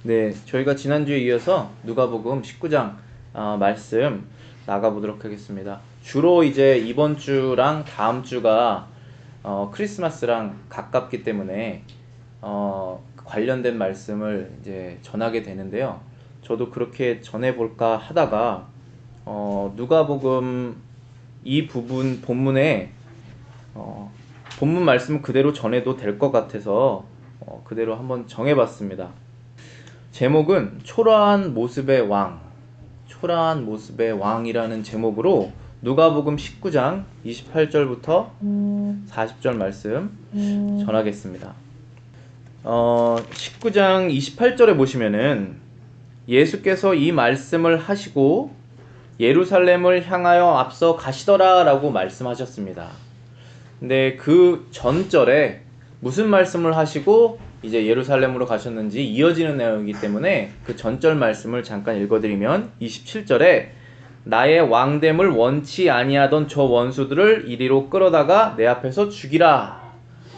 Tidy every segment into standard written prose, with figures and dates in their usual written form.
네, 저희가 지난주에 이어서 누가복음 19장 말씀 나가보도록 하겠습니다. 주로 이제 이번 주랑 다음 주가 크리스마스랑 가깝기 때문에 관련된 말씀을 이제 전하게 되는데요. 저도 그렇게 전해볼까 하다가 누가복음 이 부분 본문에 본문 말씀 그대로 전해도 될 것 같아서 그대로 한번 정해봤습니다. 제목은 초라한 모습의 왕, 초라한 모습의 왕이라는 제목으로 누가복음 19장 28절부터 40절 말씀 전하겠습니다. 19장 28절에 보시면은 예수께서 이 말씀을 하시고 예루살렘을 향하여 앞서 가시더라 라고 말씀하셨습니다. 근데 그 전절에 무슨 말씀을 하시고 이제 예루살렘으로 가셨는지 이어지는 내용이기 때문에 그 전절 말씀을 잠깐 읽어드리면 27절에 나의 왕됨을 원치 아니하던 저 원수들을 이리로 끌어다가 내 앞에서 죽이라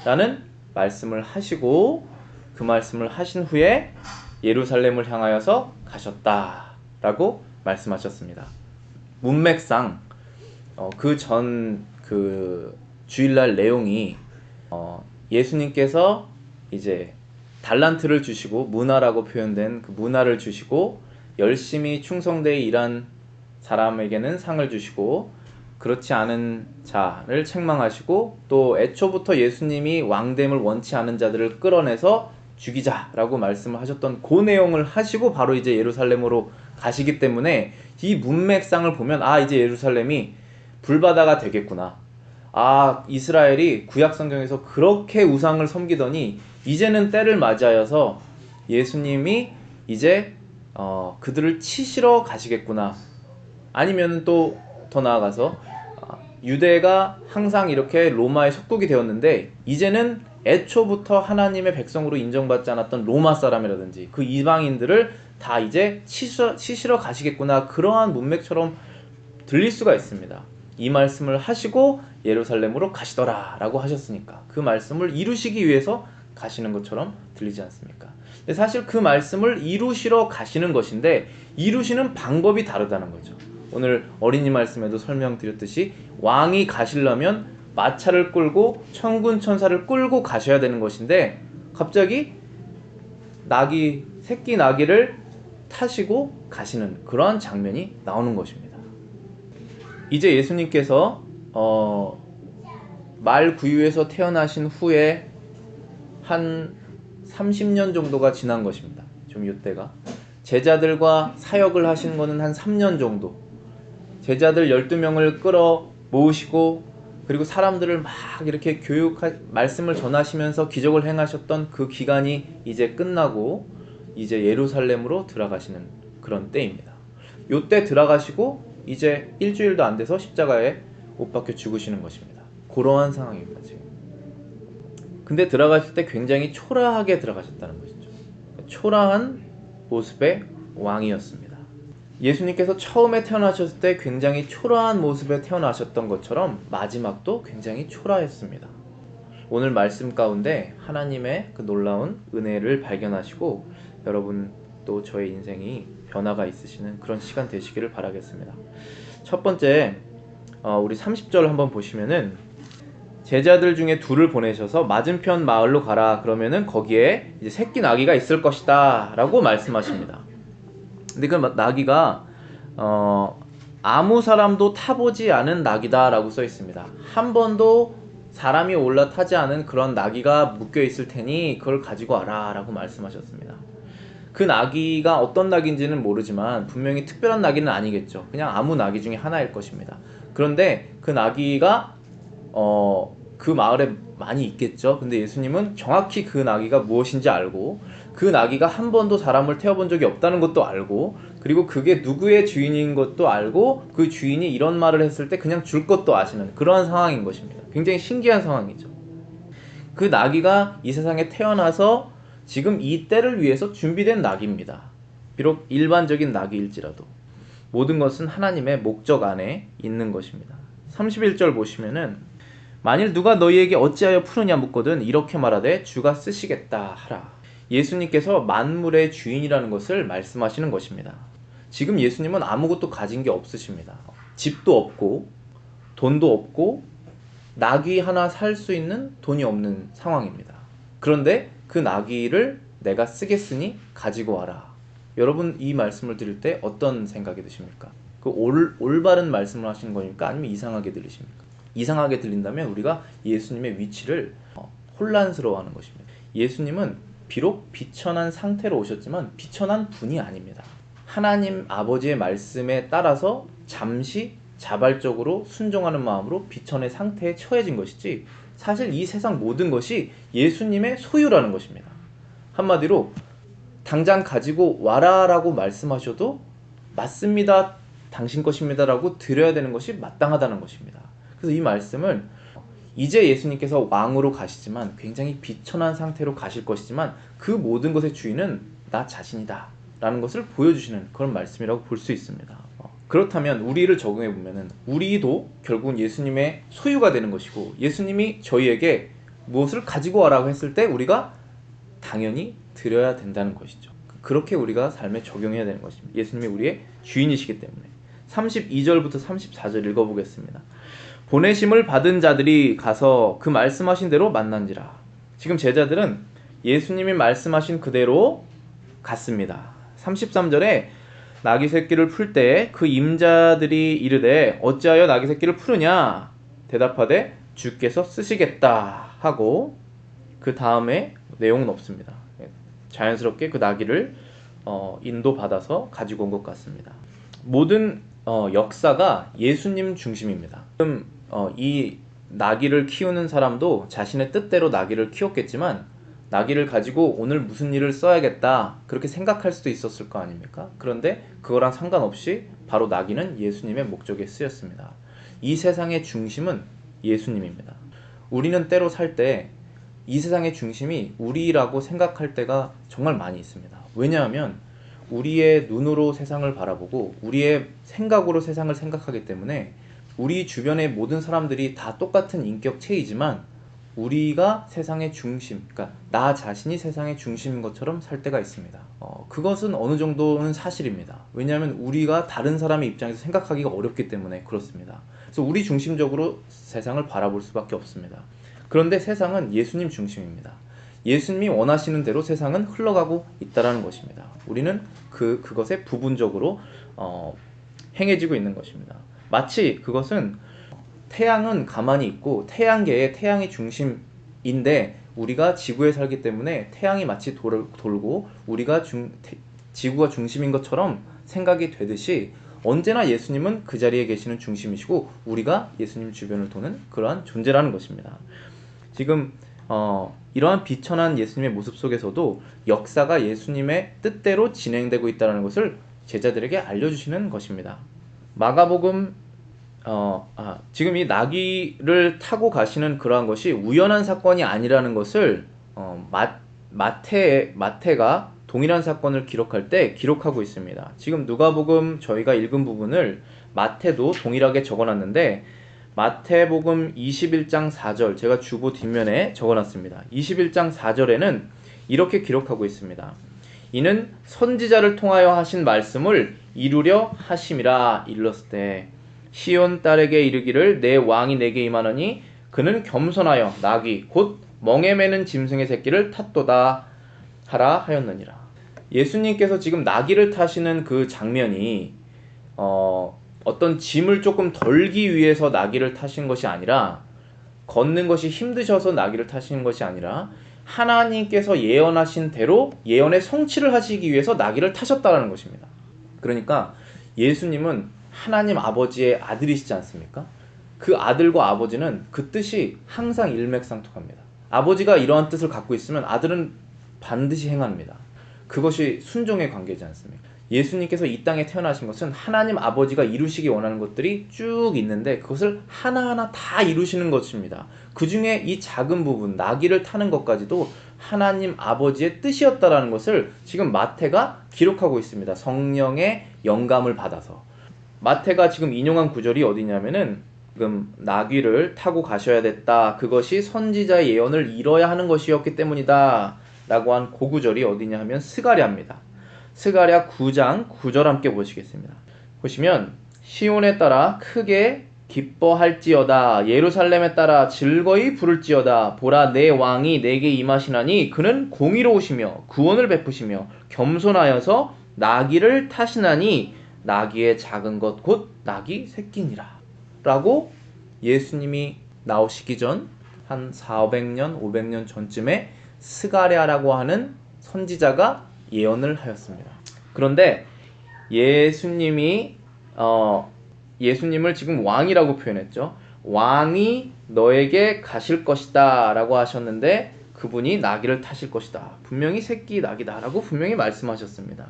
라는 말씀을 하시고 그 말씀을 하신 후에 예루살렘을 향하여서 가셨다 라고 말씀하셨습니다. 문맥상 그 주일날 내용이 예수님께서 이제 달란트를 주시고 문화라고 표현된 그 문화를 주시고 열심히 충성되이 일한 사람에게는 상을 주시고 그렇지 않은 자를 책망하시고 또 애초부터 예수님이 왕됨을 원치 않은 자들을 끌어내서 죽이자라고 말씀을 하셨던 그 내용을 하시고 바로 이제 예루살렘으로 가시기 때문에 이 문맥상을 보면 이제 예루살렘이 불바다가 되겠구나. 이스라엘이 구약성경에서 그렇게 우상을 섬기더니 이제는 때를 맞이하여서 예수님이 이제 그들을 치시러 가시겠구나. 아니면 또 더 나아가서 유대가 항상 이렇게 로마의 속국이 되었는데 이제는 애초부터 하나님의 백성으로 인정받지 않았던 로마 사람이라든지 그 이방인들을 다 이제 치시러 가시겠구나. 그러한 문맥처럼 들릴 수가 있습니다. 이 말씀을 하시고 예루살렘으로 가시더라 라고 하셨으니까 그 말씀을 이루시기 위해서 가시는 것처럼 들리지 않습니까? 근데 사실 그 말씀을 이루시러 가시는 것인데 이루시는 방법이 다르다는 거죠. 오늘 어린이 말씀에도 설명드렸듯이 왕이 가시려면 마차를 끌고 천군 천사를 끌고 가셔야 되는 것인데 갑자기 새끼 나귀를 타시고 가시는 그러한 장면이 나오는 것입니다. 이제 예수님께서 말 구유에서 태어나신 후에 한 30년 정도가 지난 것입니다. 좀 이때가 제자들과 사역을 하신 거는 한 3년 정도. 제자들 12명을 끌어 모으시고 그리고 사람들을 막 이렇게 말씀을 전하시면서 기적을 행하셨던 그 기간이 이제 끝나고 이제 예루살렘으로 들어가시는 그런 때입니다. 요때 들어가시고 이제 일주일도 안 돼서 십자가에 못 박혀 죽으시는 것입니다. 그러한 상황입니다, 지금. 근데 들어가실 때 굉장히 초라하게 들어가셨다는 것이죠. 초라한 모습의 왕이었습니다. 예수님께서 처음에 태어나셨을 때 굉장히 초라한 모습에 태어나셨던 것처럼 마지막도 굉장히 초라했습니다. 오늘 말씀 가운데 하나님의 그 놀라운 은혜를 발견하시고 여러분 또 저의 인생이 변화가 있으시는 그런 시간 되시기를 바라겠습니다. 첫 번째 우리 30절 한번 보시면은 제자들 중에 둘을 보내셔서 맞은편 마을로 가라. 그러면은 거기에 이제 새끼 나귀가 있을 것이다 라고 말씀하십니다. 근데 그 나귀가 아무 사람도 타보지 않은 나귀다 라고 써 있습니다. 한 번도 사람이 올라타지 않은 그런 나귀가 묶여 있을 테니 그걸 가지고 와라 라고 말씀하셨습니다. 그 나귀가 어떤 나귀인지는 모르지만 분명히 특별한 나귀는 아니겠죠. 그냥 아무 나귀 중에 하나일 것입니다. 그런데 그 나귀가 그 마을에 많이 있겠죠. 근데 예수님은 정확히 그 나귀가 무엇인지 알고 그 나귀가 한 번도 사람을 태워본 적이 없다는 것도 알고 그리고 그게 누구의 주인인 것도 알고 그 주인이 이런 말을 했을 때 그냥 줄 것도 아시는 그러한 상황인 것입니다. 굉장히 신기한 상황이죠. 그 나귀가 이 세상에 태어나서 지금 이 때를 위해서 준비된 나귀입니다. 비록 일반적인 나귀일지라도 모든 것은 하나님의 목적 안에 있는 것입니다. 31절 보시면은 만일 누가 너희에게 어찌하여 푸느냐 묻거든 이렇게 말하되 주가 쓰시겠다 하라. 예수님께서 만물의 주인이라는 것을 말씀하시는 것입니다. 지금 예수님은 아무것도 가진 게 없으십니다. 집도 없고 돈도 없고 나귀 하나 살 수 있는 돈이 없는 상황입니다. 그런데 그 나귀를 내가 쓰겠으니 가지고 와라. 여러분 이 말씀을 드릴 때 어떤 생각이 드십니까? 그 올바른 말씀을 하시는 거니까 아니면 이상하게 들리십니까? 이상하게 들린다면 우리가 예수님의 위치를 혼란스러워하는 것입니다. 예수님은 비록 비천한 상태로 오셨지만 비천한 분이 아닙니다. 하나님 아버지의 말씀에 따라서 잠시 자발적으로 순종하는 마음으로 비천의 상태에 처해진 것이지 사실 이 세상 모든 것이 예수님의 소유라는 것입니다. 한마디로 당장 가지고 와라 라고 말씀하셔도 맞습니다, 당신 것입니다 라고 드려야 되는 것이 마땅하다는 것입니다. 그래서 이 말씀을 이제 예수님께서 왕으로 가시지만 굉장히 비천한 상태로 가실 것이지만 그 모든 것의 주인은 나 자신이다 라는 것을 보여주시는 그런 말씀이라고 볼 수 있습니다. 그렇다면 우리를 적용해 보면은 우리도 결국은 예수님의 소유가 되는 것이고 예수님이 저희에게 무엇을 가지고 와라고 했을 때 우리가 당연히 드려야 된다는 것이죠. 그렇게 우리가 삶에 적용해야 되는 것입니다. 예수님이 우리의 주인이시기 때문에. 32절부터 34절 읽어보겠습니다. 보내심을 받은 자들이 가서 그 말씀하신 대로 만난지라. 지금 제자들은 예수님이 말씀하신 그대로 갔습니다. 33절에 나귀 새끼를 풀 때 그 임자들이 이르되 어찌하여 나귀 새끼를 푸느냐 대답하되 주께서 쓰시겠다 하고 그 다음에 내용은 없습니다. 자연스럽게 그 나귀를 인도받아서 가지고 온 것 같습니다. 모든 역사가 예수님 중심입니다. 지금 이 나귀를 키우는 사람도 자신의 뜻대로 나귀를 키웠겠지만 나귀를 가지고 오늘 무슨 일을 써야겠다 그렇게 생각할 수도 있었을 거 아닙니까? 그런데 그거랑 상관없이 바로 나귀는 예수님의 목적에 쓰였습니다. 이 세상의 중심은 예수님입니다. 우리는 때로 살 때 이 세상의 중심이 우리라고 생각할 때가 정말 많이 있습니다. 왜냐하면 우리의 눈으로 세상을 바라보고 우리의 생각으로 세상을 생각하기 때문에 우리 주변의 모든 사람들이 다 똑같은 인격체이지만 우리가 세상의 중심, 그러니까 나 자신이 세상의 중심인 것처럼 살 때가 있습니다. 그것은 어느 정도는 사실입니다. 왜냐하면 우리가 다른 사람의 입장에서 생각하기가 어렵기 때문에 그렇습니다. 그래서 우리 중심적으로 세상을 바라볼 수밖에 없습니다. 그런데 세상은 예수님 중심입니다. 예수님이 원하시는 대로 세상은 흘러가고 있다는 것입니다. 우리는 그것에 부분적으로 행해지고 있는 것입니다. 마치 그것은 태양은 가만히 있고 태양계의 태양이 중심인데 우리가 지구에 살기 때문에 태양이 마치 돌고 우리가 지구가 중심인 것처럼 생각이 되듯이 언제나 예수님은 그 자리에 계시는 중심이시고 우리가 예수님 주변을 도는 그러한 존재라는 것입니다. 지금 이러한 비천한 예수님의 모습 속에서도 역사가 예수님의 뜻대로 진행되고 있다는 것을 제자들에게 알려주시는 것입니다. 마가복음 지금 이 나귀를 타고 가시는 그러한 것이 우연한 사건이 아니라는 것을 마태가 동일한 사건을 기록할 때 기록하고 있습니다. 지금 누가복음 저희가 읽은 부분을 마태도 동일하게 적어놨는데 마태복음 21장 4절 제가 주보 뒷면에 적어놨습니다. 21장 4절에는 이렇게 기록하고 있습니다. 이는 선지자를 통하여 하신 말씀을 이루려 하심이라. 일렀을 때 시온 딸에게 이르기를 내 왕이 내게 임하노니 그는 겸손하여 나귀 곧 멍에 매는 짐승의 새끼를 탔도다 하라 하였느니라. 예수님께서 지금 나귀를 타시는 그 장면이 어떤 짐을 조금 덜기 위해서 나귀를 타신 것이 아니라 걷는 것이 힘드셔서 나귀를 타시는 것이 아니라 하나님께서 예언하신 대로 예언의 성취를 하시기 위해서 나귀를 타셨다는 것입니다. 그러니까 예수님은 하나님 아버지의 아들이시지 않습니까? 그 아들과 아버지는 그 뜻이 항상 일맥상통합니다. 아버지가 이러한 뜻을 갖고 있으면 아들은 반드시 행합니다. 그것이 순종의 관계지 않습니까? 예수님께서 이 땅에 태어나신 것은 하나님 아버지가 이루시기 원하는 것들이 쭉 있는데 그것을 하나하나 다 이루시는 것입니다. 그 중에 이 작은 부분, 나귀를 타는 것까지도 하나님 아버지의 뜻이었다라는 것을 지금 마태가 기록하고 있습니다. 성령의 영감을 받아서. 마태가 지금 인용한 구절이 어디냐면은 지금 나귀를 타고 가셔야 됐다. 그것이 선지자의 예언을 이뤄야 하는 것이었기 때문이다. 라고 한 고구절이 어디냐 하면 스가랴입니다. 스가랴 9장 9절 함께 보시겠습니다. 보시면 시온에 따라 크게 기뻐할지어다 예루살렘에 따라 즐거이 부를지어다 보라 내 왕이 내게 임하시나니 그는 공의로우시며 구원을 베푸시며 겸손하여서 나귀를 타시나니 나귀의 작은 것 곧 나귀 새끼니라 라고 예수님이 나오시기 전 한 400년 500년 전쯤에 스가랴라고 하는 선지자가 예언을 하였습니다. 그런데 예수님을 지금 왕이라고 표현했죠. 왕이 너에게 가실 것이다 라고 하셨는데 그분이 나귀를 타실 것이다. 분명히 새끼 나귀다 라고 분명히 말씀하셨습니다.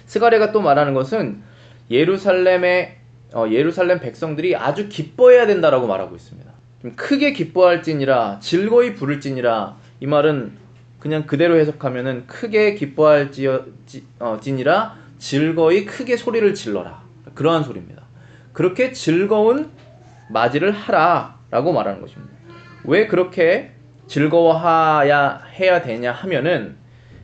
스가랴가 또 말하는 것은 예루살렘 백성들이 아주 기뻐해야 된다라고 말하고 있습니다. 크게 기뻐할지니라 즐거이 부를지니라 이 말은 그냥 그대로 해석하면은 크게 기뻐할지니라 즐거이 크게 소리를 질러라 그러한 소리입니다. 그렇게 즐거운 맞이를 하라 라고 말하는 것입니다. 왜 그렇게 즐거워해야 되냐 하면은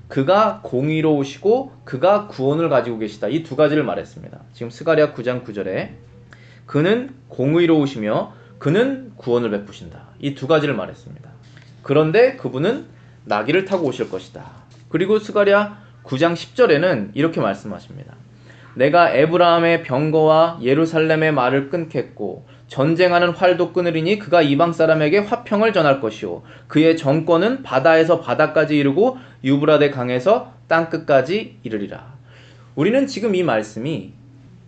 그가 공의로우시고 그가 구원을 가지고 계시다 이 두 가지를 말했습니다. 지금 스가랴 9장 9절에 그는 공의로우시며 그는 구원을 베푸신다 이 두 가지를 말했습니다. 그런데 그분은 나귀를 타고 오실 것이다. 그리고 스가랴 9장 10절에는 이렇게 말씀하십니다. 내가 에브라임의 병거와 예루살렘의 말을 끊겠고 전쟁하는 활도 끊으리니 그가 이방 사람에게 화평을 전할 것이요 그의 정권은 바다에서 바다까지 이르고 유브라데 강에서 땅끝까지 이르리라. 우리는 지금 이 말씀이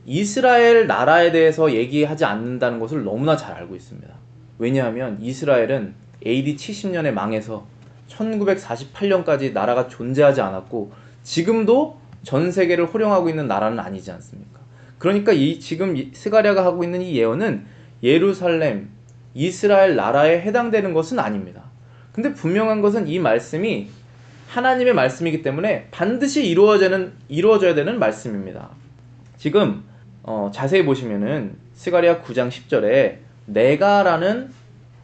이스라엘 나라에 대해서 얘기하지 않는다는 것을 너무나 잘 알고 있습니다. 왜냐하면 이스라엘은 AD 70년에 망해서 1948년까지 나라가 존재하지 않았고 지금도 전 세계를 호령하고 있는 나라는 아니지 않습니까? 그러니까 지금 스가랴가 하고 있는 이 예언은 예루살렘, 이스라엘 나라에 해당되는 것은 아닙니다. 근데 분명한 것은 이 말씀이 하나님의 말씀이기 때문에 반드시 이루어져야 되는 말씀입니다. 지금 자세히 보시면은 스가랴 9장 10절에 내가라는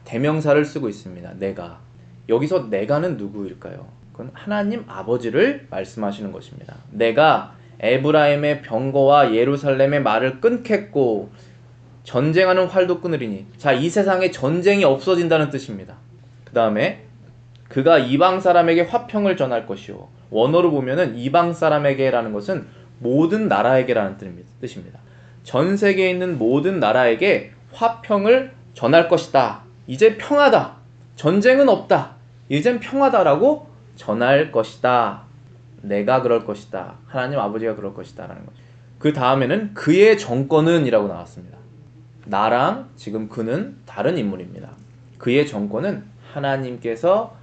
대명사를 쓰고 있습니다. 내가. 여기서 내가는 누구일까요? 그건 하나님 아버지를 말씀하시는 것입니다. 내가 에브라임의 병거와 예루살렘의 말을 끊겠고 전쟁하는 활도 끊으리니. 자, 이 세상에 전쟁이 없어진다는 뜻입니다. 그 다음에 그가 이방 사람에게 화평을 전할 것이요. 원어로 보면은 이방 사람에게라는 것은 모든 나라에게라는 뜻입니다. 전 세계에 있는 모든 나라에게 화평을 전할 것이다. 이제 평화다. 전쟁은 없다. 이젠 평화다라고 전할 것이다. 내가 그럴 것이다. 하나님 아버지가 그럴 것이다 라는 거죠. 그 다음에는 그의 정권은 이라고 나왔습니다. 나랑 지금 그는 다른 인물입니다. 그의 정권은 하나님께서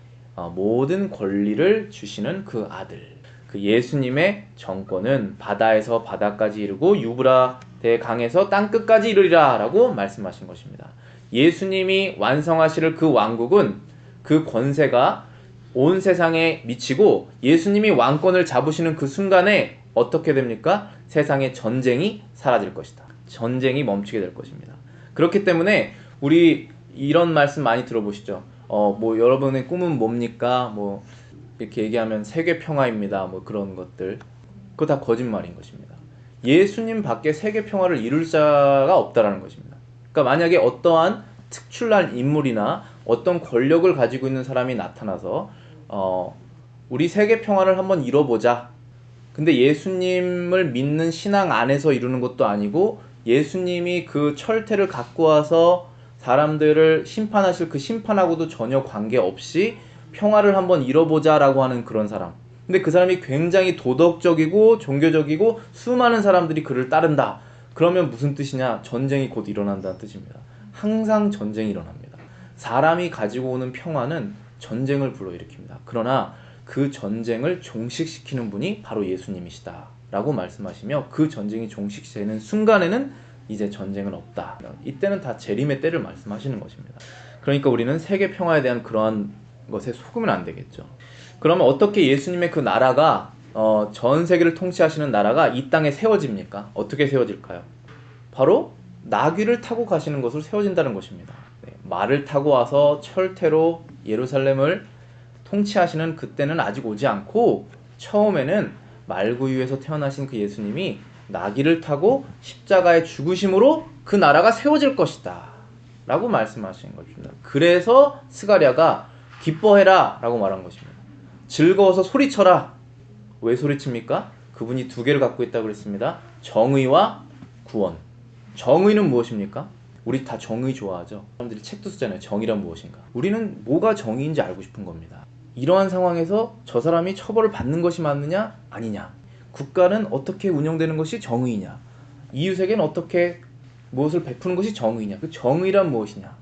모든 권리를 주시는 그 아들, 그 예수님의 정권은 바다에서 바다까지 이르고 유브라데 강에서 땅끝까지 이르리라 라고 말씀하신 것입니다. 예수님이 완성하실 그 왕국은 그 권세가 온 세상에 미치고 예수님이 왕권을 잡으시는 그 순간에 어떻게 됩니까? 세상의 전쟁이 사라질 것이다. 전쟁이 멈추게 될 것입니다. 그렇기 때문에 우리 이런 말씀 많이 들어보시죠. 여러분의 꿈은 뭡니까? 이렇게 얘기하면 세계 평화입니다. 그런 것들. 그거 다 거짓말인 것입니다. 예수님 밖에 세계 평화를 이룰 자가 없다라는 것입니다. 그러니까 만약에 어떠한 특출난 인물이나 어떤 권력을 가지고 있는 사람이 나타나서 우리 세계 평화를 한번 이뤄보자. 근데 예수님을 믿는 신앙 안에서 이루는 것도 아니고 예수님이 그 철퇴를 갖고 와서 사람들을 심판하실 그 심판하고도 전혀 관계없이 평화를 한번 이뤄보자 라고 하는 그런 사람. 근데 그 사람이 굉장히 도덕적이고 종교적이고 수많은 사람들이 그를 따른다. 그러면 무슨 뜻이냐? 전쟁이 곧 일어난다는 뜻입니다. 항상 전쟁이 일어납니다. 사람이 가지고 오는 평화는 전쟁을 불러일으킵니다. 그러나 그 전쟁을 종식시키는 분이 바로 예수님이시다 라고 말씀하시며 그 전쟁이 종식되는 순간에는 이제 전쟁은 없다. 이때는 다 재림의 때를 말씀하시는 것입니다. 그러니까 우리는 세계 평화에 대한 그러한 것에 속으면 안 되겠죠. 그러면 어떻게 예수님의 그 나라가 전 세계를 통치하시는 나라가 이 땅에 세워집니까? 어떻게 세워질까요? 바로 나귀를 타고 가시는 것으로 세워진다는 것입니다. 말을 타고 와서 철퇴로 예루살렘을 통치하시는 그때는 아직 오지 않고 처음에는 말구유에서 태어나신 그 예수님이 나귀를 타고 십자가의 죽으심으로 그 나라가 세워질 것이다 라고 말씀하신 것입니다. 그래서 스가랴가 기뻐해라 라고 말한 것입니다. 즐거워서 소리쳐라. 왜 소리칩니까? 그분이 두 개를 갖고 있다고 그랬습니다. 정의와 구원. 정의는 무엇입니까? 우리 다 정의 좋아하죠. 사람들이 책도 쓰잖아요. 정의란 무엇인가. 우리는 뭐가 정의인지 알고 싶은 겁니다. 이러한 상황에서 저 사람이 처벌을 받는 것이 맞느냐 아니냐, 국가는 어떻게 운영되는 것이 정의냐, 이웃에게는 어떻게 무엇을 베푸는 것이 정의냐, 그 정의란 무엇이냐.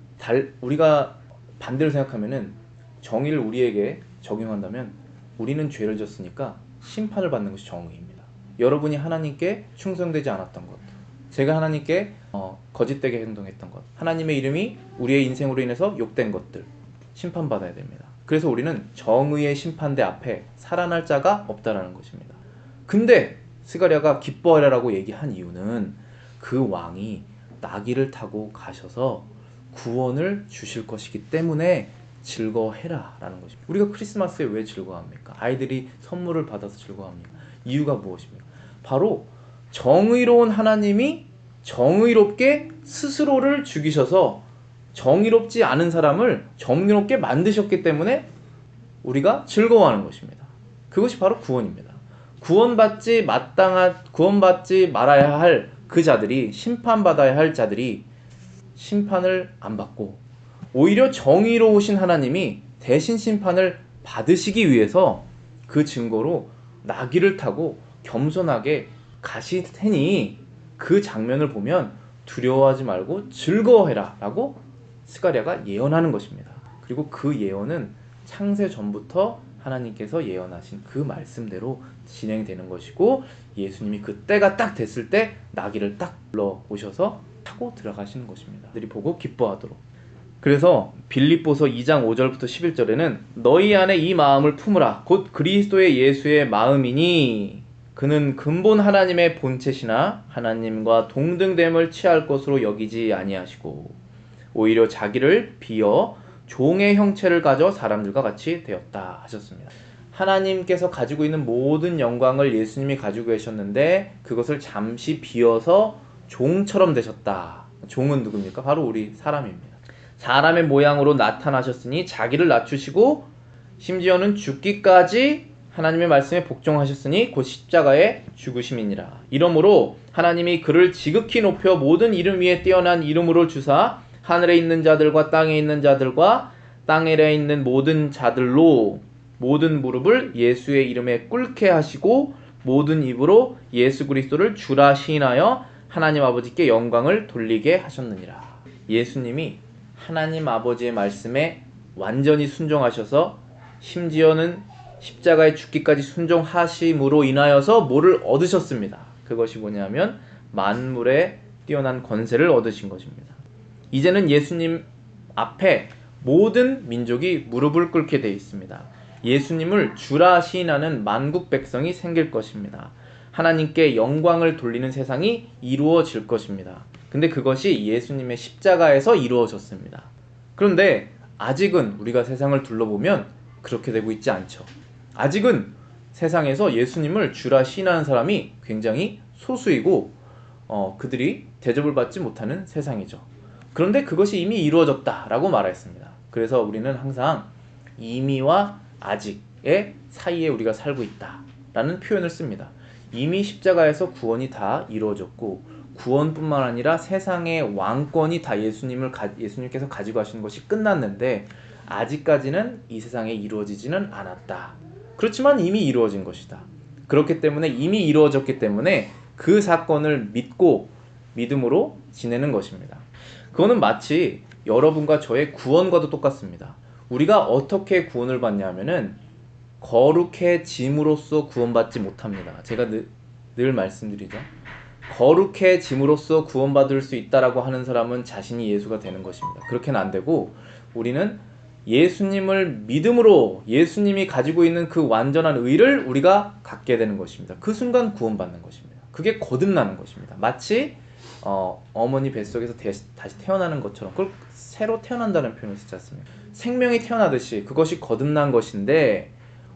우리가 반대로 생각하면은 정의를 우리에게 적용한다면 우리는 죄를 졌으니까 심판을 받는 것이 정의입니다. 여러분이 하나님께 충성되지 않았던 것, 제가 하나님께 거짓되게 행동했던 것, 하나님의 이름이 우리의 인생으로 인해서 욕된 것들, 심판받아야 됩니다. 그래서 우리는 정의의 심판대 앞에 살아날 자가 없다라는 것입니다. 근데 스가랴가 기뻐하라고 얘기한 이유는 그 왕이 나귀를 타고 가셔서 구원을 주실 것이기 때문에 즐거워해라 라는 것입니다. 우리가 크리스마스에 왜 즐거워합니까? 아이들이 선물을 받아서 즐거워합니까? 이유가 무엇입니까? 바로 정의로운 하나님이 정의롭게 스스로를 죽이셔서 정의롭지 않은 사람을 정의롭게 만드셨기 때문에 우리가 즐거워하는 것입니다. 그것이 바로 구원입니다. 구원받지 말아야 할 그 자들이, 심판받아야 할 자들이 심판을 안 받고 오히려 정의로우신 하나님이 대신 심판을 받으시기 위해서 그 증거로 나귀를 타고 겸손하게 가실 테니 그 장면을 보면 두려워하지 말고 즐거워해라 라고 스가랴가 예언하는 것입니다. 그리고 그 예언은 창세 전부터 하나님께서 예언하신 그 말씀대로 진행되는 것이고, 예수님이 그때가 딱 됐을 때 나귀를 딱 불러오셔서 타고 들어가시는 것입니다. 들이 보고 기뻐하도록. 그래서 빌립보서 2장 5절부터 11절에는 너희 안에 이 마음을 품으라 곧 그리스도의 예수의 마음이니 그는 근본 하나님의 본체시나 하나님과 동등됨을 취할 것으로 여기지 아니하시고 오히려 자기를 비어 종의 형체를 가져 사람들과 같이 되었다 하셨습니다. 하나님께서 가지고 있는 모든 영광을 예수님이 가지고 계셨는데 그것을 잠시 비어서 종처럼 되셨다. 종은 누굽니까? 바로 우리 사람입니다. 사람의 모양으로 나타나셨으니 자기를 낮추시고 심지어는 죽기까지 하나님의 말씀에 복종하셨으니 곧 십자가에 죽으심이니라. 이러므로 하나님이 그를 지극히 높여 모든 이름 위에 뛰어난 이름으로 주사 하늘에 있는 자들과 땅에 있는 자들과 땅에 있는 모든 자들로 모든 무릎을 예수의 이름에 꿇게 하시고 모든 입으로 예수 그리스도를 주라 시인하여 하나님 아버지께 영광을 돌리게 하셨느니라. 예수님이 하나님 아버지의 말씀에 완전히 순종하셔서 심지어는 십자가에 죽기까지 순종하심으로 인하여서 뭐를 얻으셨습니다. 그것이 뭐냐면 만물에 뛰어난 권세를 얻으신 것입니다. 이제는 예수님 앞에 모든 민족이 무릎을 꿇게 되어 있습니다. 예수님을 주라 시인하는 만국 백성이 생길 것입니다. 하나님께 영광을 돌리는 세상이 이루어질 것입니다. 근데 그것이 예수님의 십자가에서 이루어졌습니다. 그런데 아직은 우리가 세상을 둘러보면 그렇게 되고 있지 않죠. 아직은 세상에서 예수님을 주라 시인하는 사람이 굉장히 소수이고 그들이 대접을 받지 못하는 세상이죠. 그런데 그것이 이미 이루어졌다라고 말했습니다. 그래서 우리는 항상 이미와 아직의 사이에 우리가 살고 있다라는 표현을 씁니다. 이미 십자가에서 구원이 다 이루어졌고 구원뿐만 아니라 세상의 왕권이 다 예수님께서 가지고 가시는 것이 끝났는데 아직까지는 이 세상에 이루어지지는 않았다. 그렇지만 이미 이루어진 것이다. 그렇기 때문에 이미 이루어졌기 때문에 그 사건을 믿고 믿음으로 지내는 것입니다. 그거는 마치 여러분과 저의 구원과도 똑같습니다. 우리가 어떻게 구원을 받냐면은 거룩해짐으로써 구원받지 못합니다. 제가 늘 말씀드리죠. 거룩해짐으로써 구원받을 수 있다라고 하는 사람은 자신이 예수가 되는 것입니다. 그렇게는 안 되고 우리는 예수님을 믿음으로 예수님이 가지고 있는 그 완전한 의를 우리가 갖게 되는 것입니다. 그 순간 구원받는 것입니다. 그게 거듭나는 것입니다. 마치 어머니 뱃속에서 다시 태어나는 것처럼, 그걸 새로 태어난다는 표현을 쓰지 않습니까? 생명이 태어나듯이 그것이 거듭난 것인데,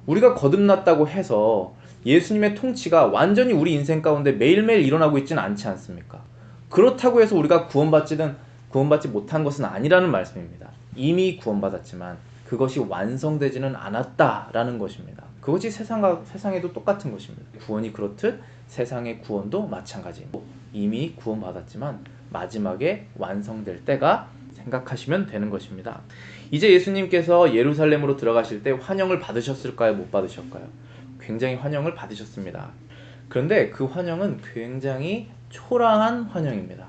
우리가 거듭났다고 해서 예수님의 통치가 완전히 우리 인생 가운데 매일매일 일어나고 있지는 않지 않습니까? 그렇다고 해서 우리가 구원받지 못한 것은 아니라는 말씀입니다. 이미 구원받았지만 그것이 완성되지는 않았다라는 것입니다. 그것이 세상에도 똑같은 것입니다. 구원이 그렇듯 세상의 구원도 마찬가지입니다. 이미 구원받았지만 마지막에 완성될 때가 생각하시면 되는 것입니다. 이제 예수님께서 예루살렘으로 들어가실 때 환영을 받으셨을까요? 못 받으셨을까요? 굉장히 환영을 받으셨습니다. 그런데 그 환영은 굉장히 초라한 환영입니다.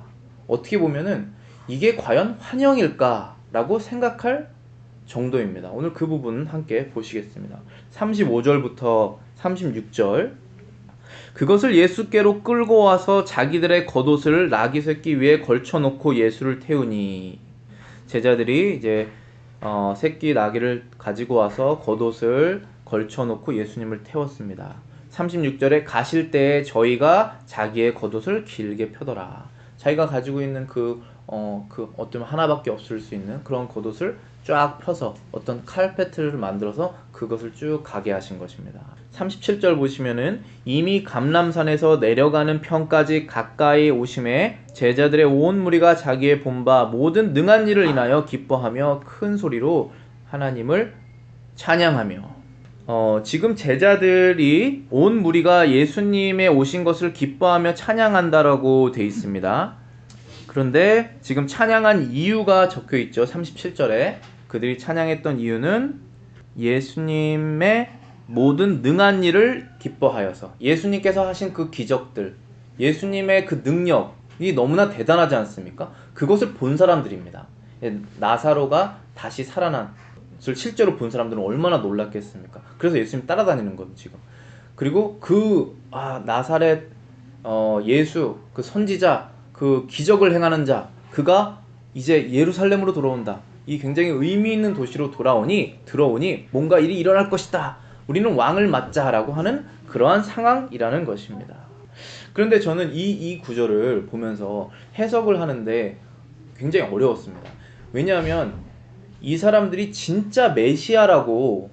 어떻게 보면은 이게 과연 환영일까라고 생각할 정도입니다. 오늘 그 부분 함께 보시겠습니다. 35절부터 36절. 그것을 예수께로 끌고 와서 자기들의 겉옷을 나귀 새끼 위에 걸쳐놓고 예수를 태우니, 제자들이 이제 새끼 나귀를 가지고 와서 겉옷을 걸쳐놓고 예수님을 태웠습니다. 36절에 가실 때에 저희가 자기의 겉옷을 길게 펴더라. 자기가 가지고 있는 어쩌면 하나밖에 없을 수 있는 그런 겉옷을 쫙 펴서 어떤 칼페트를 만들어서 그것을 쭉 가게 하신 것입니다. 37절 보시면은 이미 감람산에서 내려가는 편까지 가까이 오심에 제자들의 온 무리가 자기의 본바 모든 능한 일을 인하여 기뻐하며 큰 소리로 하나님을 찬양하며. 지금 제자들이 온 무리가 예수님의 오신 것을 기뻐하며 찬양한다라고 돼 있습니다. 그런데 지금 찬양한 이유가 적혀 있죠. 37절에 그들이 찬양했던 이유는 예수님의 모든 능한 일을 기뻐하여서, 예수님께서 하신 그 기적들, 예수님의 그 능력이 너무나 대단하지 않습니까? 그것을 본 사람들입니다. 나사로가 다시 살아난 것을 실제로 본 사람들은 얼마나 놀랐겠습니까? 그래서 예수님 따라다니는 거죠 지금. 그리고 나사렛 예수, 그 선지자, 그 기적을 행하는 자, 그가 이제 예루살렘으로 돌아온다. 이 굉장히 의미 있는 도시로 들어오니 뭔가 일이 일어날 것이다. 우리는 왕을 맞자라고 하는 그러한 상황이라는 것입니다. 그런데 저는 이 구절을 보면서 해석을 하는데 굉장히 어려웠습니다. 왜냐하면 이 사람들이 진짜 메시아라고,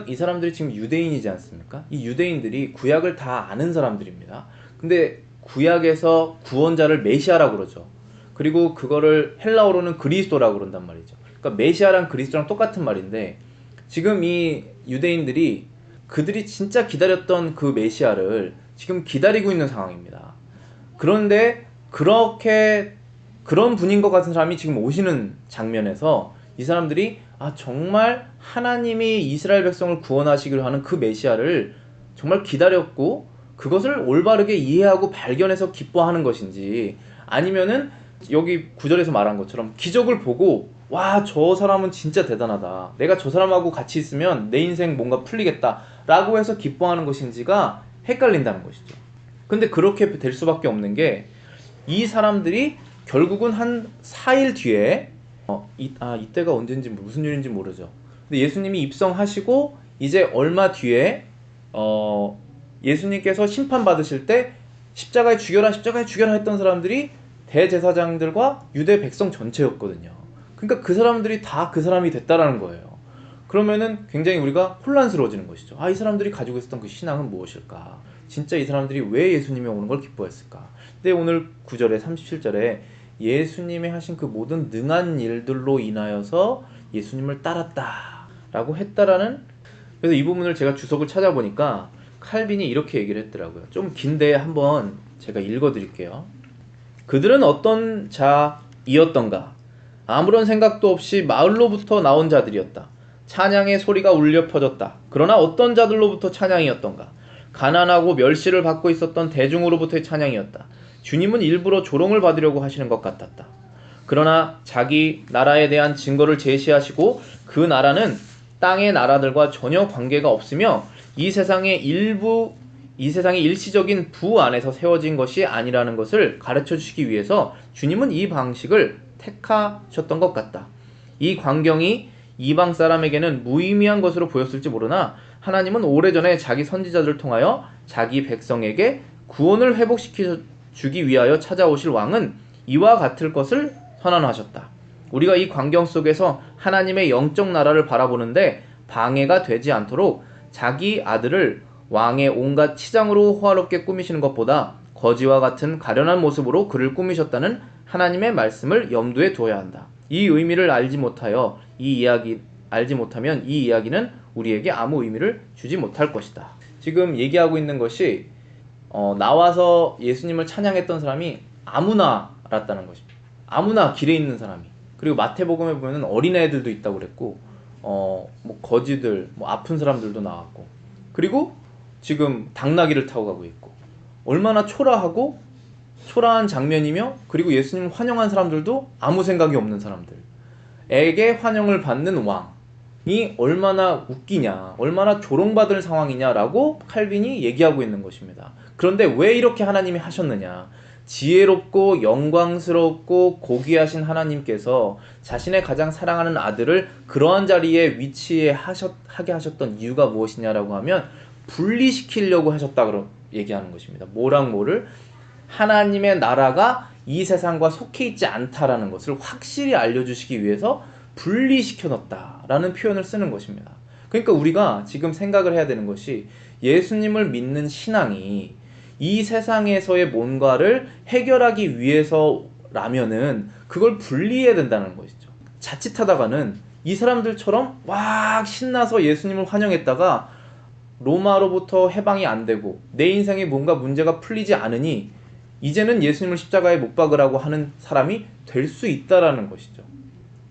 이 사람들이 지금 유대인이지 않습니까? 이 유대인들이 구약을 다 아는 사람들입니다. 근데 구약에서 구원자를 메시아라고 그러죠. 그리고 그거를 헬라어로는 그리스도라고 그런단 말이죠. 그러니까 메시아랑 그리스도랑 똑같은 말인데, 지금 이 유대인들이 그들이 진짜 기다렸던 그 메시아를 지금 기다리고 있는 상황입니다. 그런데 그런 분인 것 같은 사람이 지금 오시는 장면에서 이 사람들이 정말 하나님이 이스라엘 백성을 구원하시기로 하는 그 메시아를 정말 기다렸고 그것을 올바르게 이해하고 발견해서 기뻐하는 것인지, 아니면은 여기 구절에서 말한 것처럼 기적을 보고 와, 저 사람은 진짜 대단하다, 내가 저 사람하고 같이 있으면 내 인생 뭔가 풀리겠다 라고 해서 기뻐하는 것인지가 헷갈린다는 것이죠. 근데 그렇게 될 수밖에 없는 게, 이 사람들이 결국은 한 4일 뒤에 이때가 언제인지 무슨 일인지 모르죠. 근데 예수님이 입성하시고 이제 얼마 뒤에 예수님께서 심판받으실 때 십자가에 죽여라 했던 사람들이 대제사장들과 유대 백성 전체였거든요. 그러니까 그 사람들이 다 그 사람이 됐다라는 거예요. 그러면은 굉장히 우리가 혼란스러워지는 것이죠. 이 사람들이 가지고 있었던 그 신앙은 무엇일까? 진짜 이 사람들이 왜 예수님이 오는 걸 기뻐했을까? 근데 오늘 9절에 37절에 예수님이 하신 그 모든 능한 일들로 인하여서 예수님을 따랐다 라고 했다라는. 그래서 이 부분을 제가 주석을 찾아보니까 칼빈이 이렇게 얘기를 했더라고요. 좀 긴데 한번 제가 읽어드릴게요. 그들은 어떤 자이었던가? 아무런 생각도 없이 마을로부터 나온 자들이었다. 찬양의 소리가 울려 퍼졌다. 그러나 어떤 자들로부터 찬양이었던가? 가난하고 멸시를 받고 있었던 대중으로부터의 찬양이었다. 주님은 일부러 조롱을 받으려고 하시는 것 같았다. 그러나 자기 나라에 대한 증거를 제시하시고 그 나라는 땅의 나라들과 전혀 관계가 없으며 이 세상의 일시적인 부 안에서 세워진 것이 아니라는 것을 가르쳐 주시기 위해서 주님은 이 방식을 택하셨던 것 같다. 이 광경이 이방 사람에게는 무의미한 것으로 보였을지 모르나 하나님은 오래전에 자기 선지자들을 통하여 자기 백성에게 구원을 회복시켜 주기 위하여 찾아오실 왕은 이와 같을 것을 선언하셨다. 우리가 이 광경 속에서 하나님의 영적 나라를 바라보는데 방해가 되지 않도록 자기 아들을 왕의 온갖 치장으로 호화롭게 꾸미시는 것보다 거지와 같은 가련한 모습으로 그를 꾸미셨다는 하나님의 말씀을 염두에 두어야 한다. 이 의미를 알지 못하면 이 이야기는 우리에게 아무 의미를 주지 못할 것이다. 지금 얘기하고 있는 것이 나와서 예수님을 찬양했던 사람이 아무나 알았다는 것입니다. 아무나 길에 있는 사람이. 그리고 마태복음에 보면 어린애들도 있다고 그랬고 뭐 거지들, 뭐 아픈 사람들도 나왔고, 그리고 지금 당나귀를 타고 가고 있고, 얼마나 초라한 장면이며, 그리고 예수님을 환영한 사람들도 아무 생각이 없는 사람들에게 환영을 받는 왕이 얼마나 웃기냐, 얼마나 조롱받을 상황이냐라고 칼빈이 얘기하고 있는 것입니다. 그런데 왜 이렇게 하나님이 하셨느냐? 지혜롭고 영광스럽고 고귀하신 하나님께서 자신의 가장 사랑하는 아들을 그러한 자리에 하게 하셨던 이유가 무엇이냐라고 하면 분리시키려고 하셨다고 얘기하는 것입니다. 뭐랑 뭐를? 하나님의 나라가 이 세상과 속해 있지 않다라는 것을 확실히 알려주시기 위해서 분리시켜 놨다라는 표현을 쓰는 것입니다. 그러니까 우리가 지금 생각을 해야 되는 것이, 예수님을 믿는 신앙이 이 세상에서의 뭔가를 해결하기 위해서라면은 그걸 분리해야 된다는 것이죠. 자칫하다가는 이 사람들처럼 막 신나서 예수님을 환영했다가 로마로부터 해방이 안 되고 내 인생에 뭔가 문제가 풀리지 않으니 이제는 예수님을 십자가에 못 박으라고 하는 사람이 될 수 있다라는 것이죠.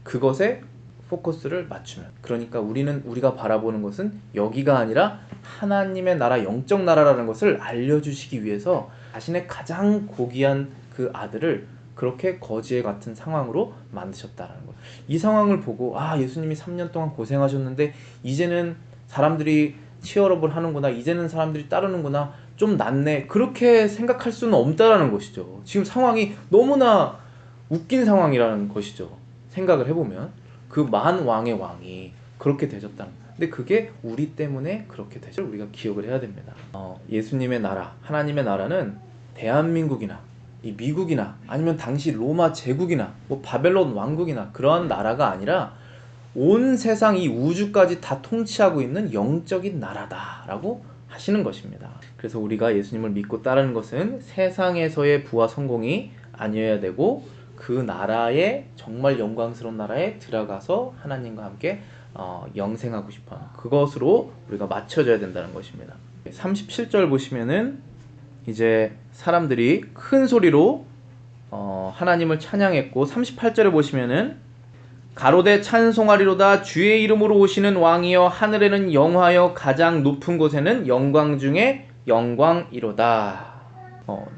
그것에 포커스를 맞추면. 그러니까 우리가 바라보는 것은 여기가 아니라 하나님의 나라, 영적 나라라는 것을 알려주시기 위해서 자신의 가장 고귀한 그 아들을 그렇게 거지에 같은 상황으로 만드셨다는 거예요. 이 상황을 보고 예수님이 3년 동안 고생하셨는데 이제는 사람들이 치열업을 하는구나, 이제는 사람들이 따르는구나, 좀 낫네, 그렇게 생각할 수는 없다라는 것이죠. 지금 상황이 너무나 웃긴 상황이라는 것이죠. 생각을 해보면 그 만왕의 왕이 그렇게 되셨다는 거예요. 근데 그게 우리 때문에 그렇게 되죠. 우리가 기억을 해야 됩니다. 예수님의 나라, 하나님의 나라는 대한민국이나 이 미국이나 아니면 당시 로마 제국이나 뭐 바벨론 왕국이나 그러한 나라가 아니라 온 세상, 이 우주까지 다 통치하고 있는 영적인 나라다라고 하시는 것입니다. 그래서 우리가 예수님을 믿고 따르는 것은 세상에서의 부와 성공이 아니어야 되고, 그 나라에, 정말 영광스러운 나라에 들어가서 하나님과 함께 영생하고 싶어하는 그것으로 우리가 맞춰져야 된다는 것입니다. 37절 보시면은 이제 사람들이 큰 소리로 하나님을 찬양했고, 38절에 보시면은 가로되 찬송하리로다 주의 이름으로 오시는 왕이여, 하늘에는 영화여, 가장 높은 곳에는 영광 중에 영광이로다.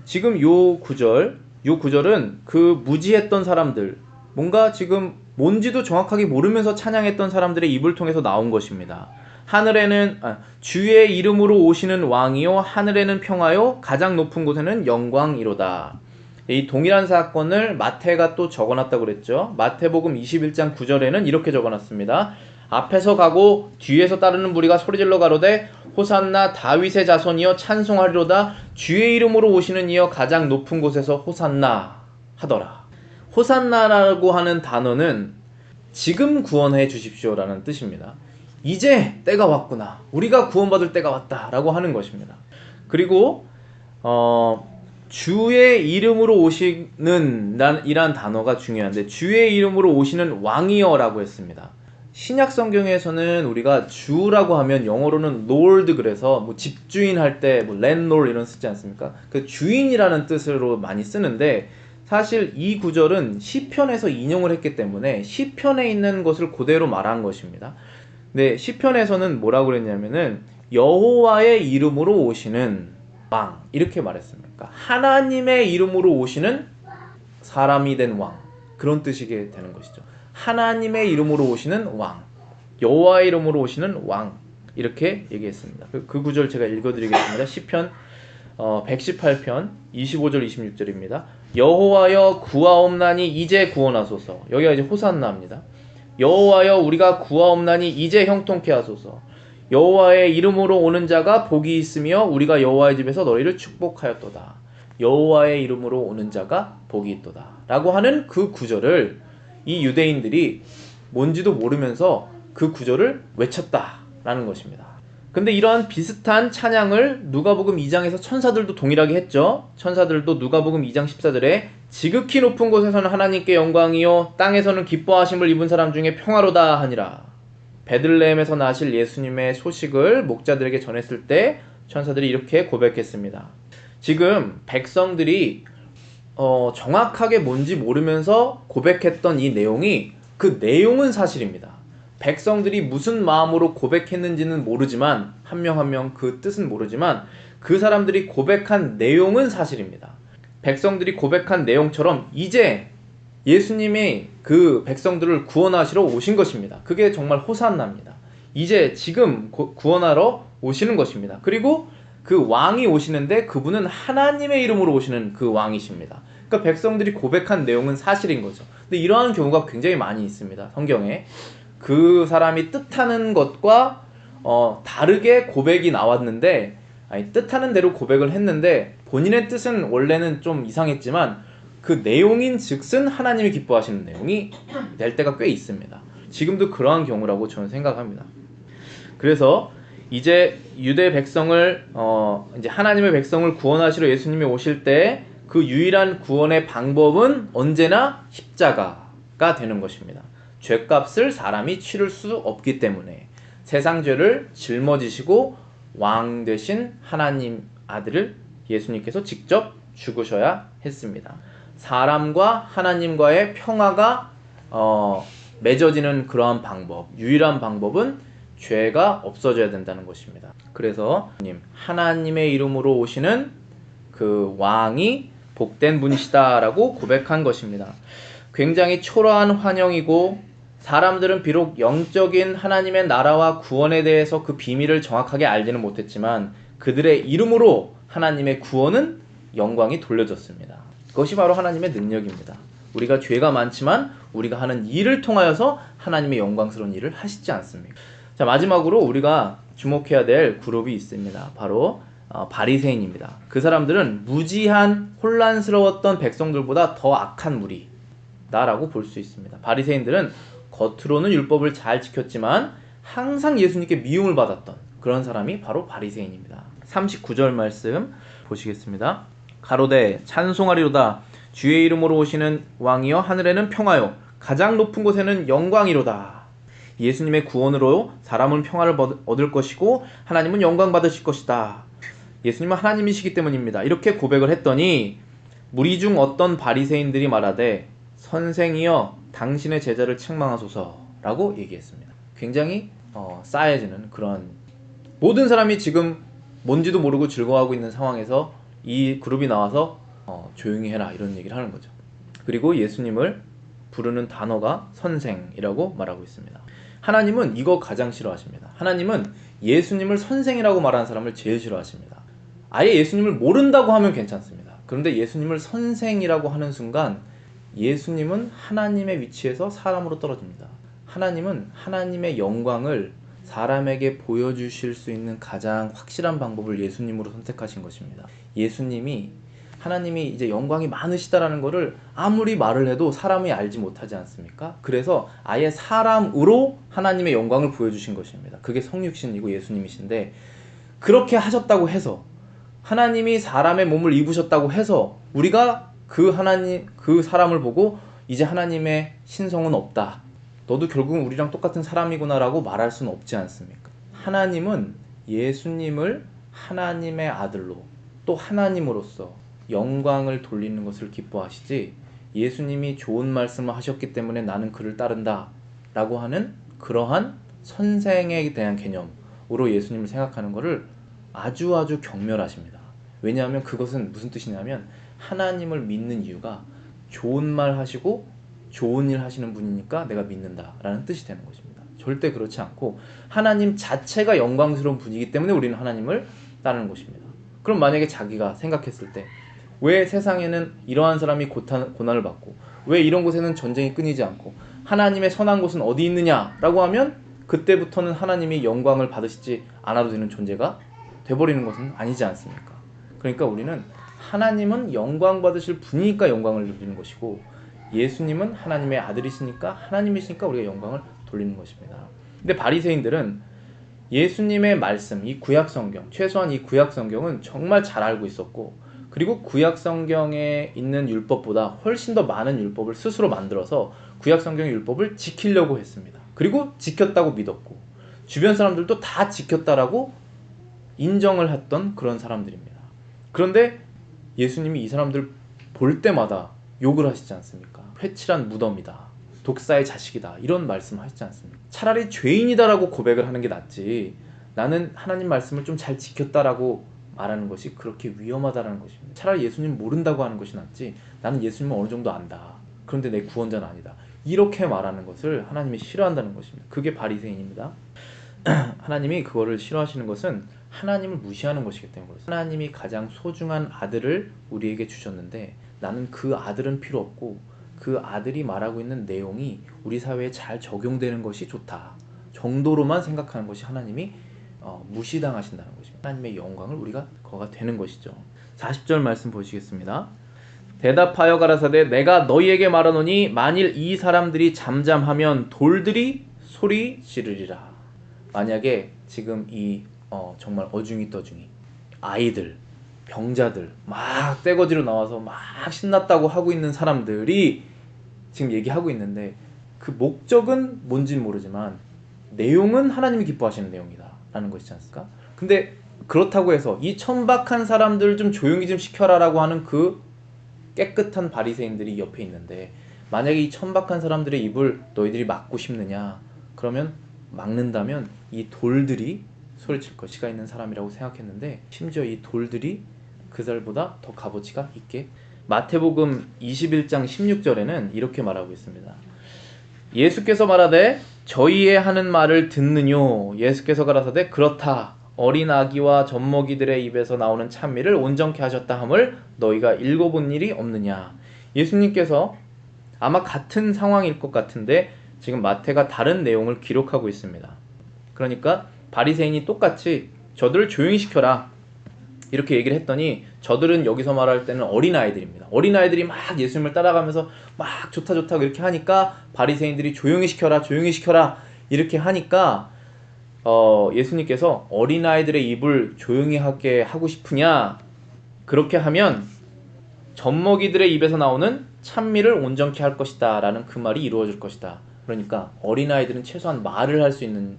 지금 요 구절은 그 무지했던 사람들, 뭔가 지금 뭔지도 정확하게 모르면서 찬양했던 사람들의 입을 통해서 나온 것입니다. 하늘에는 주의 이름으로 오시는 왕이요, 하늘에는 평화요, 가장 높은 곳에는 영광이로다. 이 동일한 사건을 마태가 또 적어놨다고 그랬죠. 마태복음 21장 9절에는 이렇게 적어놨습니다. 앞에서 가고 뒤에서 따르는 무리가 소리질러 가로되 호산나 다윗의 자손이여 찬송하리로다 주의 이름으로 오시는 이여 가장 높은 곳에서 호산나 하더라. 호산나라고 하는 단어는 지금 구원해 주십시오라는 뜻입니다. 이제 때가 왔구나, 우리가 구원받을 때가 왔다 라고 하는 것입니다. 그리고 주의 이름으로 오시는 이란 단어가 중요한데, 주의 이름으로 오시는 왕이여 라고 했습니다. 신약 성경에서는 우리가 주라고 하면 영어로는 Lord, 그래서 뭐 집주인 할 때 뭐 landlord 이런 쓰지 않습니까? 그 주인이라는 뜻으로 많이 쓰는데, 사실 이 구절은 시편에서 인용을 했기 때문에 시편에 있는 것을 그대로 말한 것입니다. 근데 시편에서는 뭐라고 그랬냐면은 여호와의 이름으로 오시는 왕, 이렇게 말했습니다. 그러니까 하나님의 이름으로 오시는 사람이 된 왕, 그런 뜻이게 되는 것이죠. 하나님의 이름으로 오시는 왕, 여호와의 이름으로 오시는 왕, 이렇게 얘기했습니다. 그 구절 제가 읽어드리겠습니다. 시편 118편 25절 26절입니다. 여호와여 구하옵나니 이제 구원하소서. 여기가 이제 호산나입니다. 여호와여 우리가 구하옵나니 이제 형통케 하소서. 여호와의 이름으로 오는 자가 복이 있으며 우리가 여호와의 집에서 너희를 축복하였도다. 여호와의 이름으로 오는 자가 복이 있도다 라고 하는 그 구절을 이 유대인들이 뭔지도 모르면서 그 구절을 외쳤다라는 것입니다. 근데 이러한 비슷한 찬양을 누가복음 2장에서 천사들도 동일하게 했죠. 천사들도 누가복음 2장 14절에 지극히 높은 곳에서는 하나님께 영광이요 땅에서는 기뻐하심을 입은 사람 중에 평화로다 하니라. 베들레헴에서 나실 예수님의 소식을 목자들에게 전했을 때 천사들이 이렇게 고백했습니다. 지금 백성들이 정확하게 뭔지 모르면서 고백했던 이 내용이, 그 내용은 사실입니다. 백성들이 무슨 마음으로 고백했는지는 모르지만, 한 명 한 명 그 뜻은 모르지만 그 사람들이 고백한 내용은 사실입니다. 백성들이 고백한 내용처럼 이제 예수님이 그 백성들을 구원하시러 오신 것입니다. 그게 정말 호산나입니다. 이제 지금 구원하러 오시는 것입니다. 그리고 그 왕이 오시는데 그분은 하나님의 이름으로 오시는 그 왕이십니다. 그러니까 백성들이 고백한 내용은 사실인 거죠. 근데 이러한 경우가 굉장히 많이 있습니다. 성경에 그 사람이 뜻하는 것과 다르게 고백이 나왔는데, 아니, 뜻하는 대로 고백을 했는데 본인의 뜻은 원래는 좀 이상했지만 그 내용인 즉슨 하나님이 기뻐하시는 내용이 될 때가 꽤 있습니다. 지금도 그러한 경우라고 저는 생각합니다. 그래서 이제 유대 백성을 이제 하나님의 백성을 구원하시러 예수님이 오실 때 그 유일한 구원의 방법은 언제나 십자가가 되는 것입니다. 죄값을 사람이 치를 수 없기 때문에 세상 죄를 짊어지시고 왕 되신 하나님 아들을 예수님께서 직접 죽으셔야 했습니다. 사람과 하나님과의 평화가 맺어지는 그러한 방법, 유일한 방법은 죄가 없어져야 된다는 것입니다. 그래서 하나님의 이름으로 오시는 그 왕이 복된 분이시다라고 고백한 것입니다. 굉장히 초라한 환영이고, 사람들은 비록 영적인 하나님의 나라와 구원에 대해서 그 비밀을 정확하게 알지는 못했지만 그들의 이름으로 하나님의 구원은 영광이 돌려졌습니다. 그것이 바로 하나님의 능력입니다. 우리가 죄가 많지만 우리가 하는 일을 통하여서 하나님의 영광스러운 일을 하시지 않습니까? 자, 마지막으로 우리가 주목해야 될 그룹이 있습니다. 바로 바리새인입니다. 그 사람들은 무지한 혼란스러웠던 백성들보다 더 악한 무리다라고 볼 수 있습니다. 바리새인들은 겉으로는 율법을 잘 지켰지만 항상 예수님께 미움을 받았던 그런 사람이 바로 바리새인입니다. 39절 말씀 보시겠습니다. 가로되 찬송하리로다 주의 이름으로 오시는 왕이여 하늘에는 평화요 가장 높은 곳에는 영광이로다. 예수님의 구원으로 사람은 평화를 얻을 것이고 하나님은 영광 받으실 것이다. 예수님은 하나님이시기 때문입니다. 이렇게 고백을 했더니 무리 중 어떤 바리새인들이 말하되 선생이여 당신의 제자를 책망하소서라고 얘기했습니다. 굉장히 싸해지는 그런, 모든 사람이 지금 뭔지도 모르고 즐거워하고 있는 상황에서 이 그룹이 나와서 조용히 해라 이런 얘기를 하는 거죠. 그리고 예수님을 부르는 단어가 선생이라고 말하고 있습니다. 하나님은 이거 가장 싫어하십니다. 하나님은 예수님을 선생이라고 말하는 사람을 제일 싫어하십니다. 아예 예수님을 모른다고 하면 괜찮습니다. 그런데 예수님을 선생이라고 하는 순간 예수님은 하나님의 위치에서 사람으로 떨어집니다. 하나님은 하나님의 영광을 사람에게 보여주실 수 있는 가장 확실한 방법을 예수님으로 선택하신 것입니다. 예수님이, 하나님이 이제 영광이 많으시다라는 것을 아무리 말을 해도 사람이 알지 못하지 않습니까? 그래서 아예 사람으로 하나님의 영광을 보여주신 것입니다. 그게 성육신이고 예수님이신데, 그렇게 하셨다고 해서, 하나님이 사람의 몸을 입으셨다고 해서 우리가 그 사람을 보고 이제 하나님의 신성은 없다, 너도 결국은 우리랑 똑같은 사람이구나 라고 말할 수는 없지 않습니까? 하나님은 예수님을 하나님의 아들로, 또 하나님으로서 영광을 돌리는 것을 기뻐하시지, 예수님이 좋은 말씀을 하셨기 때문에 나는 그를 따른다 라고 하는 그러한 선생에 대한 개념으로 예수님을 생각하는 것을 아주 경멸하십니다. 왜냐하면 그것은 무슨 뜻이냐면, 하나님을 믿는 이유가 좋은 말 하시고 좋은 일 하시는 분이니까 내가 믿는다 라는 뜻이 되는 것입니다. 절대 그렇지 않고 하나님 자체가 영광스러운 분이기 때문에 우리는 하나님을 따르는 것입니다. 그럼 만약에 자기가 생각했을 때 왜 세상에는 이러한 사람이 고난을 받고 왜 이런 곳에는 전쟁이 끊이지 않고 하나님의 선한 곳은 어디 있느냐라고 하면 그때부터는 하나님이 영광을 받으시지 않아도 되는 존재가 돼버리는 것은 아니지 않습니까? 그러니까 우리는 하나님은 영광 받으실 분이니까 영광을 누리는 것이고, 예수님은 하나님의 아들이시니까 하나님이시니까 우리가 영광을 돌리는 것입니다. 근데 바리새인들은 예수님의 말씀, 이 구약 성경, 최소한 이 구약 성경은 정말 잘 알고 있었고, 그리고 구약 성경에 있는 율법보다 훨씬 더 많은 율법을 스스로 만들어서 구약 성경의 율법을 지키려고 했습니다. 그리고 지켰다고 믿었고, 주변 사람들도 다 지켰다라고 인정을 했던 그런 사람들입니다. 그런데 예수님이 이 사람들 볼 때마다 욕을 하시지 않습니까? 회칠한 무덤이다, 독사의 자식이다, 이런 말씀을 하시지 않습니까? 차라리 죄인이다라고 고백을 하는 게 낫지, 나는 하나님 말씀을 좀 잘 지켰다라고 말하는 것이 그렇게 위험하다라는 것입니다. 차라리 예수님 모른다고 하는 것이 낫지, 나는 예수님을 어느 정도 안다, 그런데 내 구원자는 아니다, 이렇게 말하는 것을 하나님이 싫어한다는 것입니다. 그게 바리새인입니다. 하나님이 그거를 싫어하시는 것은 하나님을 무시하는 것이기 때문에 그렇습니다. 하나님이 가장 소중한 아들을 우리에게 주셨는데 나는 그 아들은 필요 없고 그 아들이 말하고 있는 내용이 우리 사회에 잘 적용되는 것이 좋다 정도로만 생각하는 것이 하나님이 무시당하신다는 것입니다. 하나님의 영광을 우리가 거가 되는 것이죠. 40절 말씀 보시겠습니다. 대답하여 가라사대 내가 너희에게 말하노니 만일 이 사람들이 잠잠하면 돌들이 소리 지르리라. 만약에 지금 이 정말 어중이 떠중이 아이들, 병자들 막 떼거지로 나와서 막 신났다고 하고 있는 사람들이 지금 얘기하고 있는데 그 목적은 뭔지는 모르지만 내용은 하나님이 기뻐하시는 내용이다 라는 것이지 않습니까? 근데 그렇다고 해서 이 천박한 사람들 좀 조용히 좀 시켜라 라고 하는 그 깨끗한 바리새인들이 옆에 있는데 만약에 이 천박한 사람들의 입을 너희들이 막고 싶느냐, 그러면 막는다면 이 돌들이 소리칠 것이가 있는 사람이라고 생각했는데 심지어 이 돌들이 그 사람보다 더 값어치가 있게. 마태복음 21장 16절에는 이렇게 말하고 있습니다. 예수께서 말하되 저희의 하는 말을 듣느뇨. 예수께서 가라사대 그렇다. 어린 아기와 젖먹이들의 입에서 나오는 찬미를 온전케 하셨다 함을 너희가 읽어본 일이 없느냐. 예수님께서 아마 같은 상황일 것 같은데 지금 마태가 다른 내용을 기록하고 있습니다. 그러니까 바리새인이 똑같이 저들을 조용히 시켜라 이렇게 얘기를 했더니 저들은 여기서 말할 때는 어린아이들입니다. 어린아이들이 막 예수님을 따라가면서 막 좋다 좋다 이렇게 하니까 바리새인들이 조용히 시켜라 조용히 시켜라 이렇게 하니까 예수님께서 어린아이들의 입을 조용히 하게 하고 싶으냐, 그렇게 하면 젖먹이들의 입에서 나오는 찬미를 온전케 할 것이다 라는 그 말이 이루어질 것이다. 그러니까 어린아이들은 최소한 말을 할 수 있는,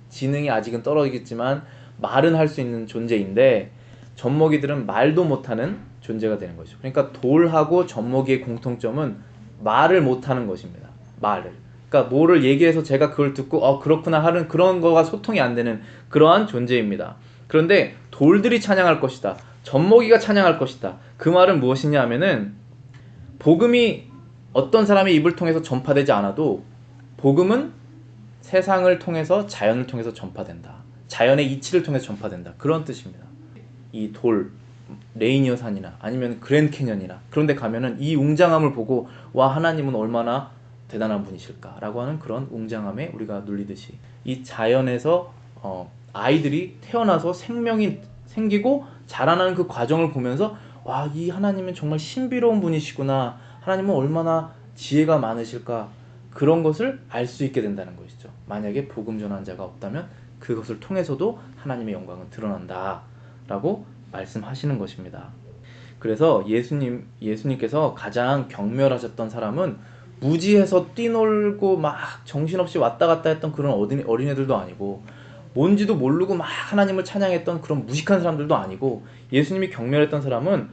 지능이 아직은 떨어지겠지만 말은 할 수 있는 존재인데 젖먹이들은 말도 못하는 존재가 되는 거죠. 그러니까 돌하고 젖먹이의 공통점은 말을 못하는 것입니다. 말을. 그러니까 뭐를 얘기해서 제가 그걸 듣고 그렇구나 하는 그런 거가 소통이 안 되는 그러한 존재입니다. 그런데 돌들이 찬양할 것이다, 젖먹이가 찬양할 것이다. 그 말은 무엇이냐 하면은 복음이 어떤 사람의 입을 통해서 전파되지 않아도 복음은 세상을 통해서 자연을 통해서 전파된다. 자연의 이치를 통해서 전파된다. 그런 뜻입니다. 이 돌, 레이니어 산이나 아니면 그랜드 캐년이나 그런 데 가면은 이 웅장함을 보고 와 하나님은 얼마나 대단한 분이실까 라고 하는 그런 웅장함에 우리가 눌리듯이 이 자연에서 아이들이 태어나서 생명이 생기고 자라나는 그 과정을 보면서 와, 이 하나님은 정말 신비로운 분이시구나, 하나님은 얼마나 지혜가 많으실까, 그런 것을 알 수 있게 된다는 것이죠. 만약에 복음 전한 자가 없다면 그것을 통해서도 하나님의 영광은 드러난다 라고 말씀하시는 것입니다. 그래서 예수님께서 가장 경멸하셨던 사람은 무지해서 뛰놀고 막 정신없이 왔다 갔다 했던 그런 어린애들도 아니고 뭔지도 모르고 막 하나님을 찬양했던 그런 무식한 사람들도 아니고, 예수님이 경멸했던 사람은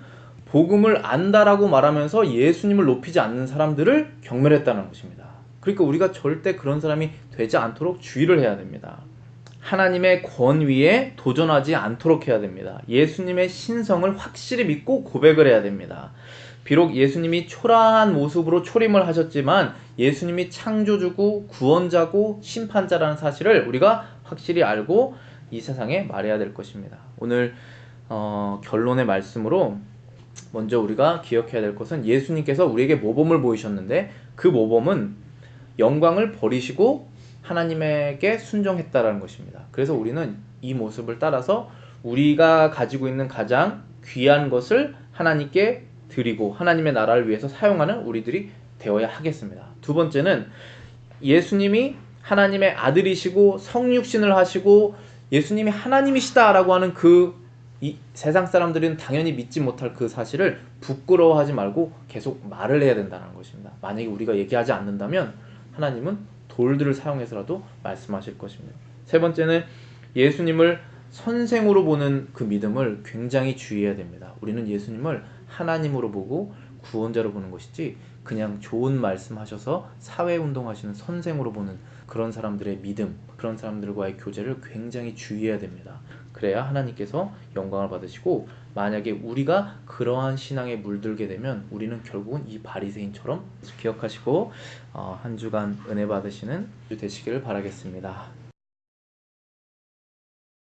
복음을 안다라고 말하면서 예수님을 높이지 않는 사람들을 경멸했다는 것입니다. 그러니까 우리가 절대 그런 사람이 되지 않도록 주의를 해야 됩니다. 하나님의 권위에 도전하지 않도록 해야 됩니다. 예수님의 신성을 확실히 믿고 고백을 해야 됩니다. 비록 예수님이 초라한 모습으로 초림을 하셨지만 예수님이 창조주고 구원자고 심판자라는 사실을 우리가 확실히 알고 이 세상에 말해야 될 것입니다. 오늘 결론의 말씀으로 먼저 우리가 기억해야 될 것은 예수님께서 우리에게 모범을 보이셨는데 그 모범은 영광을 버리시고 하나님에게 순종했다라는 것입니다. 그래서 우리는 이 모습을 따라서 우리가 가지고 있는 가장 귀한 것을 하나님께 드리고 하나님의 나라를 위해서 사용하는 우리들이 되어야 하겠습니다. 두 번째는 예수님이 하나님의 아들이시고 성육신을 하시고 예수님이 하나님이시다라고 하는 이 세상 사람들은 당연히 믿지 못할 그 사실을 부끄러워하지 말고 계속 말을 해야 된다는 것입니다. 만약에 우리가 얘기하지 않는다면 하나님은 돌들을 사용해서라도 말씀하실 것입니다. 세 번째는 예수님을 선생으로 보는 그 믿음을 굉장히 주의해야 됩니다. 우리는 예수님을 하나님으로 보고 구원자로 보는 것이지 그냥 좋은 말씀하셔서 사회운동 하시는 선생으로 보는 그런 사람들의 믿음, 그런 사람들과의 교제를 굉장히 주의해야 됩니다. 그래야 하나님께서 영광을 받으시고, 만약에 우리가 그러한 신앙에 물들게 되면 우리는 결국은 이 바리새인처럼 기억하시고 한 주간 은혜 받으시는 주 되시기를 바라겠습니다.